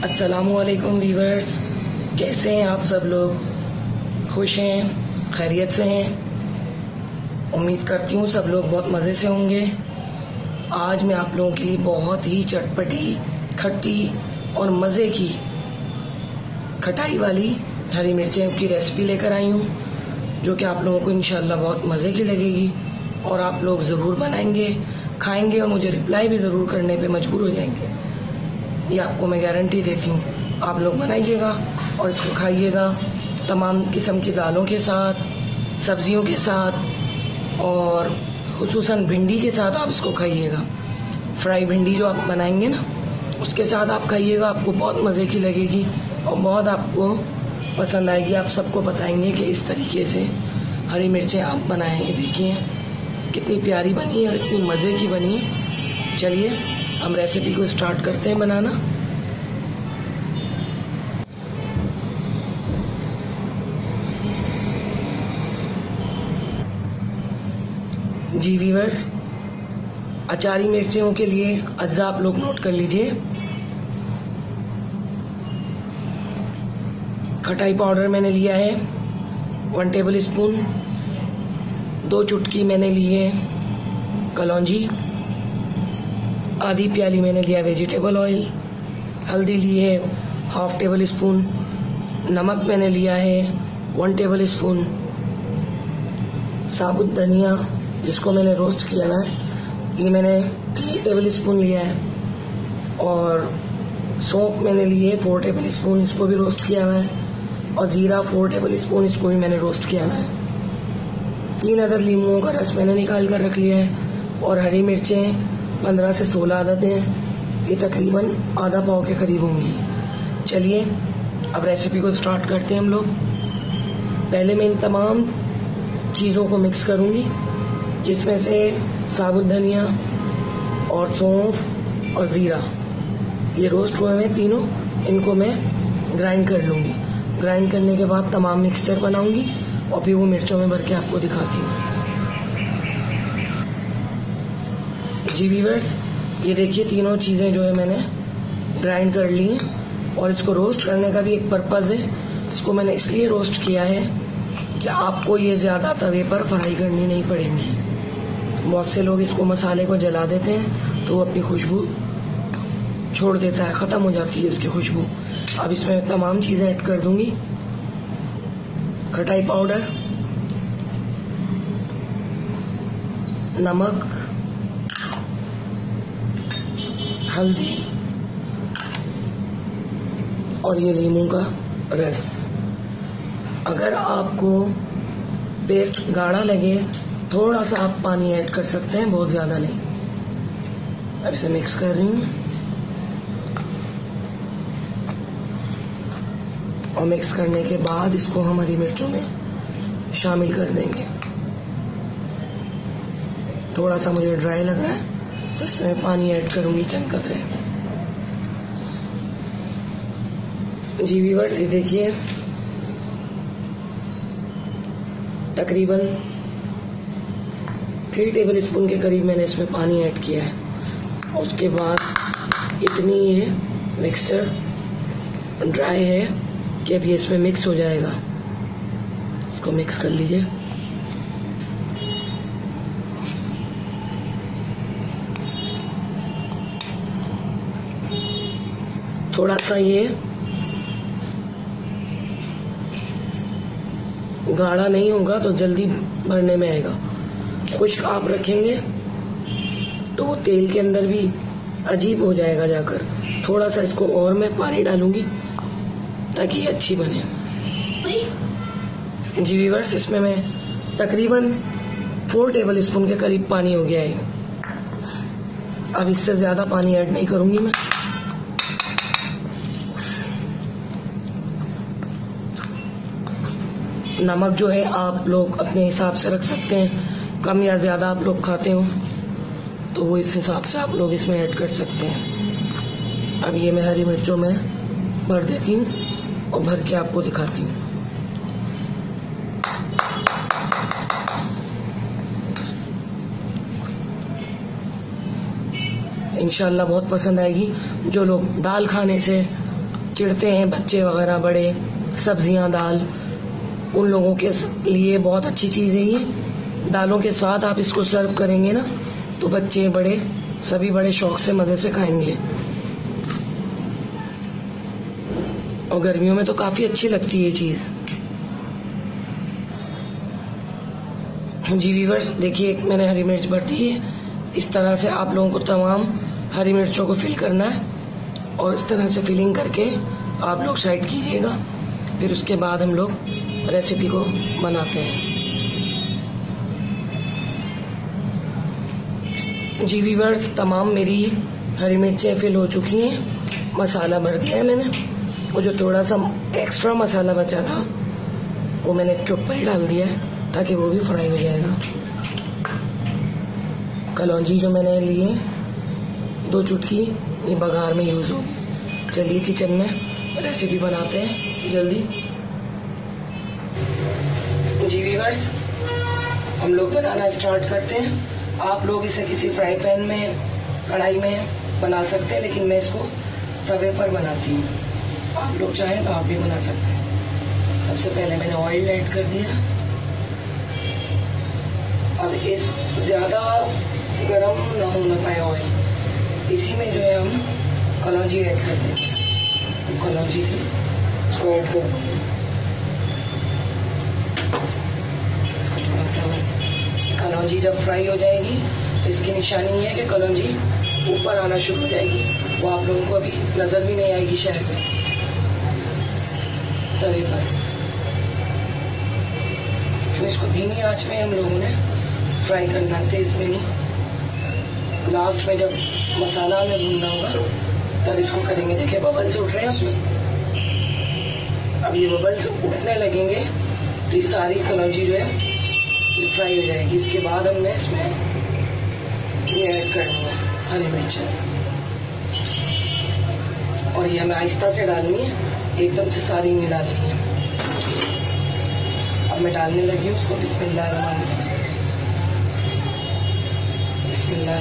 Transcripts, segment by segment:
अस्सलामुअलैकुम वीवर्स, कैसे हैं आप सब लोग? खुश हैं, खैरियत से हैं? उम्मीद करती हूँ सब लोग बहुत मज़े से होंगे। आज मैं आप लोगों के लिए बहुत ही चटपटी, खट्टी और मज़े की खटाई वाली हरी मिर्चें की रेसिपी लेकर आई हूँ, जो कि आप लोगों को इंशाल्लाह बहुत मज़े की लगेगी और आप लोग ज़रूर बनाएंगे, खाएंगे और मुझे रिप्लाई भी ज़रूर करने पे मजबूर हो जाएंगे। ये आपको मैं गारंटी देती हूँ। आप लोग बनाइएगा और इसको खाइएगा तमाम किस्म की दालों के साथ, सब्जियों के साथ और खुसूसन भिंडी के साथ आप इसको खाइएगा। फ्राई भिंडी जो आप बनाएंगे ना, उसके साथ आप खाइएगा, आपको बहुत मज़े की लगेगी और बहुत आपको पसंद आएगी। आप सबको बताएंगे कि इस तरीके से हरी मिर्चें आप बनाएंगे। देखिए कितनी प्यारी बनी है और इतनी मज़े की बनी है। चलिए हम रेसिपी को स्टार्ट करते हैं बनाना। जी वीवर्स, अचारी मिर्चियों के लिए अज्जा आप लोग नोट कर लीजिए। खटाई पाउडर मैंने लिया है 1 टेबल स्पून, 2 चुटकी मैंने ली है कलौंजी, आधी प्याली मैंने लिया वेजिटेबल ऑयल, हल्दी ली है 1/2 टेबल स्पून, नमक मैंने लिया है 1 टेबल स्पून, साबुत धनिया जिसको मैंने रोस्ट किया ना, ये मैंने 3 टेबल स्पून लिया है और सौंफ मैंने ली है 4 टेबल स्पून, इसको भी रोस्ट किया हुआ है और ज़ीरा 4 टेबल स्पून, इसको भी मैंने रोस्ट किया हुआ है। 3 अदर लीमुओं का रस मैंने निकाल कर रख लिया है और हरी मिर्चें 15 से 16 अदद हैं। ये तकरीबन आधा पाव के करीब होंगी। चलिए अब रेसिपी को स्टार्ट करते हैं हम लोग। पहले मैं इन तमाम चीज़ों को मिक्स करूँगी, जिसमें से साबुत धनिया और सौंफ और ज़ीरा ये रोस्ट हुए हैं तीनों, इनको मैं ग्राइंड कर लूँगी। ग्राइंड करने के बाद तमाम मिक्सचर बनाऊँगी और फिर वो मिर्चों में भर के आपको दिखाती हूँ। जी वीवर्स, ये देखिए तीनों चीज़ें जो है मैंने ग्राइंड कर ली हैं और इसको रोस्ट करने का भी एक पर्पज़ है। इसको मैंने इसलिए रोस्ट किया है कि आपको ये ज़्यादा तवे पर फ्राई करनी नहीं पड़ेगी। बहुत से लोग इसको मसाले को जला देते हैं तो वो अपनी खुशबू छोड़ देता है, ख़त्म हो जाती है उसकी खुशबू। अब इसमें तमाम चीज़ें ऐड कर दूंगी। खटाई पाउडर, नमक, हल्दी और ये नींबू का रस। अगर आपको पेस्ट गाढ़ा लगे थोड़ा सा आप पानी ऐड कर सकते हैं, बहुत ज़्यादा नहीं। अब इसे मिक्स कर रही हूँ और मिक्स करने के बाद इसको हम हरी मिर्चों में शामिल कर देंगे। थोड़ा सा मुझे ड्राई लग रहा है तो इसमें पानी ऐड करूंगी चंद कतरे। जी वीवर्स, ये देखिए तकरीबन 3 टेबल स्पून के करीब मैंने इसमें पानी ऐड किया है। उसके बाद इतनी ये मिक्सचर ड्राई है कि अब ये इसमें मिक्स हो जाएगा। इसको मिक्स कर लीजिए। थोड़ा सा ये गाढ़ा नहीं होगा तो जल्दी भरने में आएगा। खुश्क आप रखेंगे तो वो तेल के अंदर भी अजीब हो जाएगा जाकर। थोड़ा सा इसको और मैं पानी डालूंगी ताकि ये अच्छी बने। जी वीवर्स, इसमें मैं तकरीबन 4 टेबल स्पून के करीब पानी हो गया है। अब इससे ज़्यादा पानी ऐड नहीं करूंगी मैं। नमक जो है आप लोग अपने हिसाब से रख सकते हैं, कम या ज़्यादा आप लोग खाते हो तो वो इस हिसाब से आप लोग इसमें ऐड कर सकते हैं। अब ये मैं हरी मिर्चों में भर देती हूँ और भर के आपको दिखाती हूँ। इंशाल्लाह बहुत पसंद आएगी। जो लोग दाल खाने से चिढ़ते हैं बच्चे वगैरह, बड़े, सब्जियां, दाल, उन लोगों के लिए बहुत अच्छी चीज़ है ये। दालों के साथ आप इसको सर्व करेंगे ना तो बच्चे बड़े सभी बड़े शौक से मज़े से खाएंगे। और गर्मियों में तो काफ़ी अच्छी लगती है ये चीज़। जी व्यूअर्स, देखिए मैंने हरी मिर्च भर दी है। इस तरह से आप लोगों को तमाम हरी मिर्चों को फिल करना है और इस तरह से फिलिंग करके आप लोग साइड कीजिएगा। फिर उसके बाद हम लोग रेसिपी को बनाते हैं। जी व्यूअर्स, तमाम मेरी हरी मिर्चें फिल हो चुकी हैं। मसाला भर दिया है मैंने, वो जो थोड़ा सा एक्स्ट्रा मसाला बचा था वो मैंने इसके ऊपर ही डाल दिया है ताकि वो भी फ्राई हो जाएगा। कलौंजी जो मैंने ली है 2 चुटकी, ये बघार में यूज़ होगी। चलिए किचन में रेसिपी बनाते हैं जल्दी। जी व्यूअर्स, हम लोग बनाना स्टार्ट करते हैं। आप लोग इसे किसी फ्राई पैन में, कढ़ाई में बना सकते हैं, लेकिन मैं इसको तवे पर बनाती हूँ। आप लोग चाहें तो आप भी बना सकते हैं। सबसे पहले मैंने ऑयल ऐड कर दिया। अब इस ज़्यादा गरम ना होना पाए ऑयल, इसी में जो है हम कलौंजी ऐड कर देंगे। तो कलौंजी थी इसको ऐड कर देंगे। इसको थोड़ा सा बस, कलौंजी जब फ्राई हो जाएगी तो इसकी निशानी है कि कलौंजी ऊपर आना शुरू हो जाएगी। वो आप लोगों को अभी नज़र भी नहीं आएगी शायद तवे पर। तो इसको धीमी आंच में हम लोगों ने फ्राई करना है, तेज में नहीं। लास्ट में जब मसाला हमें भूनना होगा तब इसको करेंगे। देखिए बबल्स उठ रहे हैं उसमें। अब ये बबल्स उठने लगेंगे तो ये सारी कलौंजी जो है ये फ्राई हो जाएगी। इसके बाद हमने इसमें ये ऐड करनी है हरी मिर्च, और ये हमें आहिस्ता से डालनी है, एकदम से सारी नहीं डालनी है। अब मैं डालने लगी हूँ उसको। बिस्मिल्लाह रहमान रहीम, बिस्मिल्लाह।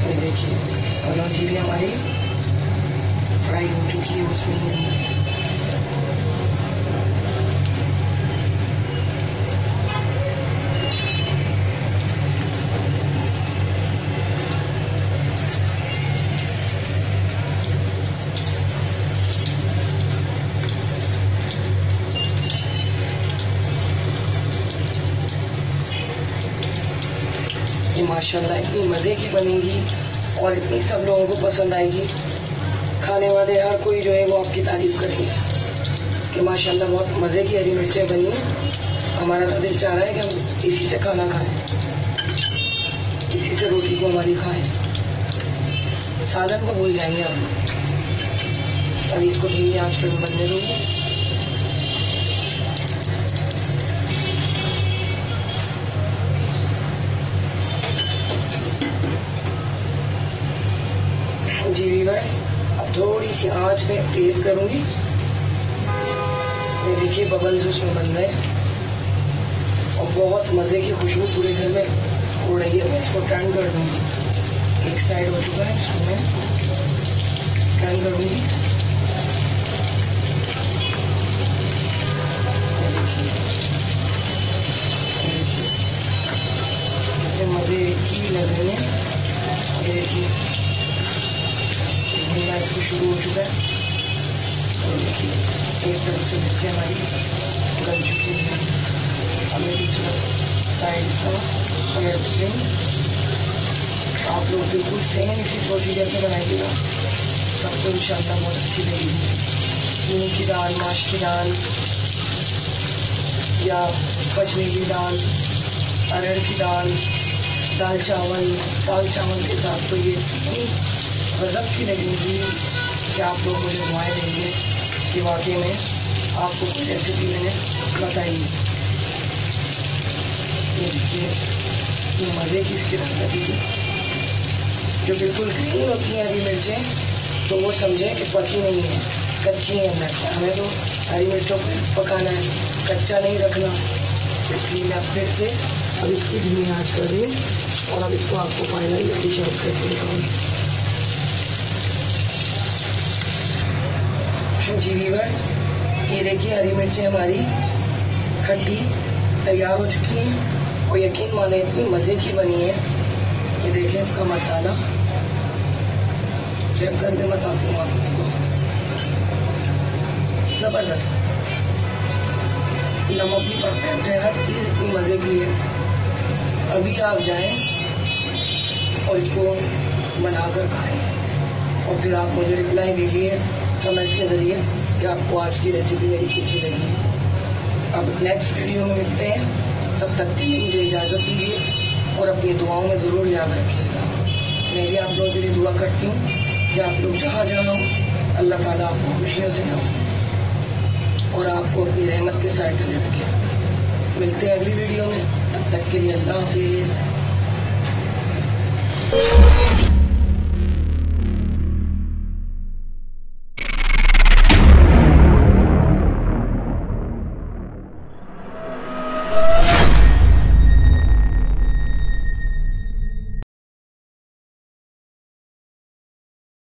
ये देखिए कलौंजी भी हमारी फ्राई हो चुकी है उसमें ही। ये माशाल्लाह इतनी मज़े की बनेगी और इतनी सब लोगों को पसंद आएगी। खाने वाले हर कोई जो है वो आपकी तारीफ़ करेंगे कि माशाल्लाह बहुत मज़े की हरी मिर्चें बनी हैं। हमारा तो दिल चाह रहा है कि हम इसी से खाना खाएं, इसी से रोटी को हमारी खाएं। सालन को भूल जाएंगे हम। अभी इसको धीमी आंच पर बनने दूँगी। जी व्यूअर्स, अब थोड़ी सी आंच में तेज करूंगी। ये देखिए बबल्स उसमें बन रहे हैं और बहुत मज़े की खुशबू पूरे घर में उड़ रही है। मैं इसको टर्न कर दूंगी। एक साइड हो चुका है, इसको मैं टर्न कर दूंगी। कितने मज़े की लग रही है। ये देखिए भुनना इसको शुरू हो चुका है। और देखिए एक तरफ से मिर्चें हमारी गल चुकी हैं। अब मैं दूसरा साइड इसका पलट चुके हैं। आप लोग बिल्कुल सेम इसी प्रोसीजर पे बनाइएगा, सबको इंशाल्लाह बहुत अच्छी लगेगी। मूंग की दाल, माश की दाल या पचमी की दाल, अरहर की दाल, दाल चावल के साथ तो ये गज़ब की लगेगी कि आप लोग मुझे दुआएं देंगे कि वाकई में आपको कुछ रेसिपी मैंने बताई। ये देखिए ये मज़े की इसकी रंगत है। जो बिल्कुल ग्रीन होती हैं हरी मिर्चें तो वो समझें कि पकी नहीं है, कच्ची है अंदर से। हमें तो हरी मिर्चों को पकाना है, कच्चा नहीं रखना। इसलिए मैं फिर से अब इसकी धीमी आंच कर दी और अब इसको आपको फाइनली डिश आउट करके दिखाऊंगी। जी व्यूअर्स, ये देखिए हरी मिर्चें हमारी खट्टी तैयार हो चुकी हैं और यकीन माने इतनी मज़े की बनी है। ये देखिए इसका मसाला चेक करके बताती हूँ आपको, ज़बरदस्त। नमक भी परफेक्ट है, हर चीज़ इतनी मज़े की है। अभी आप जाएं और इसको बनाकर खाएं और फिर आप मुझे रिप्लाई दीजिए कमेंट के ज़रिए कि आपको आज की रेसिपी मेरी कैसी लगी। अब नेक्स्ट वीडियो में मिलते हैं, तब तक के लिए मुझे इजाज़त दीजिए और अपनी दुआओं में ज़रूर याद रखिएगा। मैं भी आप लोगों के लिए दुआ करती हूँ कि आप लोग जहाँ जहाँ हो अल्लाह ताला आपको खुशियों से नवाजे और आपको अपनी रहमत के साथ तले रखे। मिलते हैं अगली वीडियो में, तब तक के लिए अल्लाह हाफिज़।